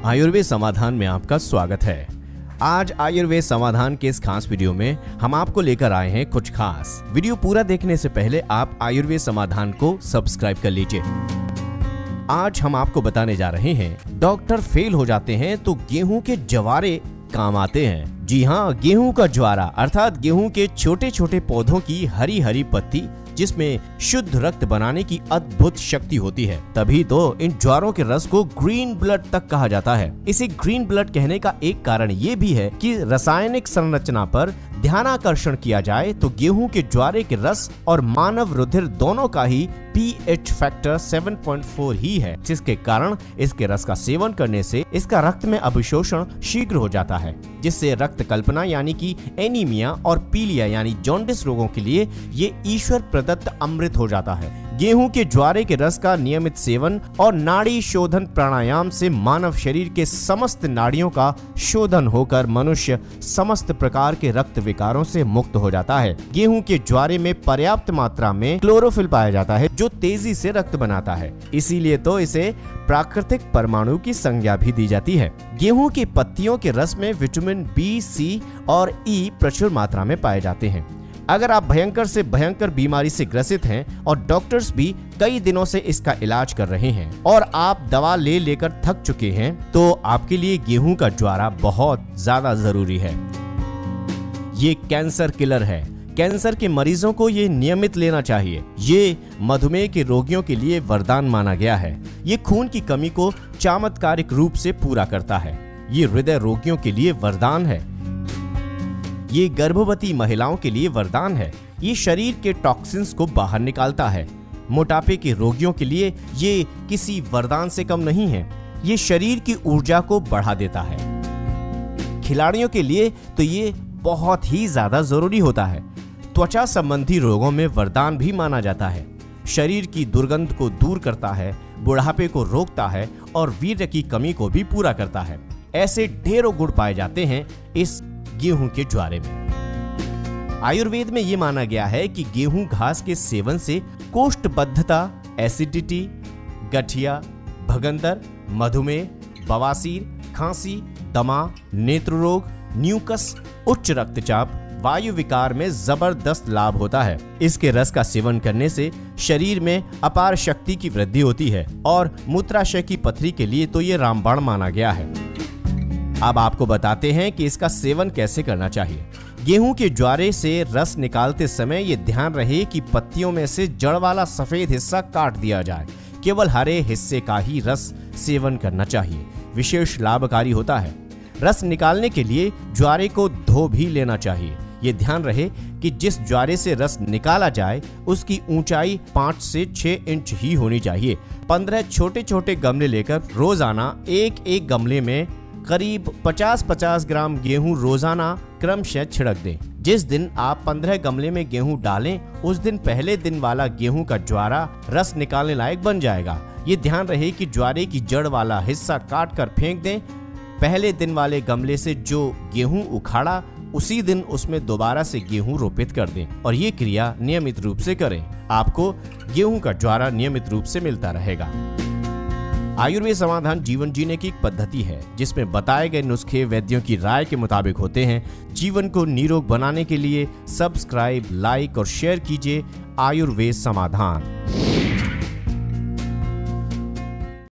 आयुर्वेद समाधान में आपका स्वागत है। आज आयुर्वेद समाधान के इस खास वीडियो में हम आपको लेकर आए हैं कुछ खास। वीडियो पूरा देखने से पहले आप आयुर्वेद समाधान को सब्सक्राइब कर लीजिए। आज हम आपको बताने जा रहे हैं, डॉक्टर फेल हो जाते हैं तो गेहूं के जवारे काम आते हैं। जी हाँ, गेहूं का ज्वारा अर्थात गेहूं के छोटे छोटे पौधों की हरी हरी पत्ती जिसमें शुद्ध रक्त बनाने की अद्भुत शक्ति होती है, तभी तो इन ज्वारों के रस को ग्रीन ब्लड तक कहा जाता है। इसे ग्रीन ब्लड कहने का एक कारण ये भी है कि रासायनिक संरचना पर ध्यानाकर्षण किया जाए तो गेहूं के ज्वारे के रस और मानव रुधिर दोनों का ही pH फैक्टर 7.4 ही है, जिसके कारण इसके रस का सेवन करने से इसका रक्त में अभिशोषण शीघ्र हो जाता है, जिससे रक्त कल्पना यानी कि एनीमिया और पीलिया यानी जॉन्डिस रोगों के लिए ये ईश्वर प्रदत्त अमृत हो जाता है। गेहूं के ज्वारे के रस का नियमित सेवन और नाड़ी शोधन प्राणायाम से मानव शरीर के समस्त नाड़ियों का शोधन होकर मनुष्य समस्त प्रकार के रक्त विकारों से मुक्त हो जाता है। गेहूं के ज्वारे में पर्याप्त मात्रा में क्लोरोफिल पाया जाता है जो तेजी से रक्त बनाता है, इसीलिए तो इसे प्राकृतिक परमाणु की संज्ञा भी दी जाती है। गेहूं की पत्तियों के रस में विटामिन बी, सी और ई प्रचुर मात्रा में पाए जाते हैं। अगर आप भयंकर से भयंकर बीमारी से ग्रसित हैं और डॉक्टर्स भी कई दिनों से इसका इलाज कर रहे हैं और आप दवा ले लेकर थक चुके हैं, तो आपके लिए गेहूं का ज्वारा बहुत ज्यादा जरूरी है। ये कैंसर किलर है। कैंसर के मरीजों को ये नियमित लेना चाहिए। ये मधुमेह के रोगियों के लिए वरदान माना गया है। ये खून की कमी को चमत्कारिक रूप से पूरा करता है। ये हृदय रोगियों के लिए वरदान है। ये गर्भवती महिलाओं के लिए वरदान है। ये शरीर के टॉक्सिन्स को बाहर निकालता है। मोटापे के रोगियों के लिए ये किसी वरदान से कम नहीं है। ये शरीर की ऊर्जा को बढ़ा देता है। खिलाड़ियों के लिए तो ये बहुत ही ज्यादा जरूरी होता है। त्वचा संबंधी रोगों में वरदान भी माना जाता है। शरीर की दुर्गंध को दूर करता है, बुढ़ापे को रोकता है और वीर्य की कमी को भी पूरा करता है। ऐसे ढेरों गुण पाए जाते हैं इस गेहूं के ज्वारे में। आयुर्वेद में यह माना गया है कि गेहूं घास के सेवन से कोष्ठबद्धता, एसिडिटी, गठिया, भगंदर, मधुमेह, बवासीर, खांसी, दमा, नेत्र रोग, न्यूकस, उच्च रक्तचाप, वायु विकार में जबरदस्त लाभ होता है। इसके रस का सेवन करने से शरीर में अपार शक्ति की वृद्धि होती है और मूत्राशय की पथरी के लिए तो ये रामबाण माना गया है। अब आपको बताते हैं कि इसका सेवन कैसे करना चाहिए। गेहूं के ज्वारे से रस निकालते समय ये ध्यान रहे कि पत्तियों में से जड़ वाला सफेद हिस्सा काट दिया जाए। केवल हरे हिस्से का ही रस सेवन करना चाहिए। विशेष लाभकारी होता है। रस निकालने के लिए ज्वारे को धो भी लेना चाहिए। ये ध्यान रहे कि जिस ज्वारे से रस निकाला जाए उसकी ऊंचाई 5 से 6 इंच ही होनी चाहिए। 15 छोटे छोटे गमले लेकर रोजाना एक एक गमले में करीब 50-50 ग्राम गेहूं रोजाना क्रमशः छिड़क दें। जिस दिन आप 15 गमले में गेहूं डालें, उस दिन पहले दिन वाला गेहूं का ज्वारा रस निकालने लायक बन जाएगा। ये ध्यान रहे कि ज्वारे की जड़ वाला हिस्सा काट कर फेंक दें। पहले दिन वाले गमले से जो गेहूं उखाड़ा, उसी दिन उसमें दोबारा से गेहूं रोपित कर दें और ये क्रिया नियमित रूप से करें। आपको गेहूं का ज्वारा नियमित रूप से मिलता रहेगा। आयुर्वेद समाधान जीवन जीने की एक पद्धति है जिसमें बताए गए नुस्खे वैद्यों की राय के मुताबिक होते हैं। जीवन को निरोग बनाने के लिए सब्सक्राइब, लाइक और शेयर कीजिए आयुर्वेद समाधान।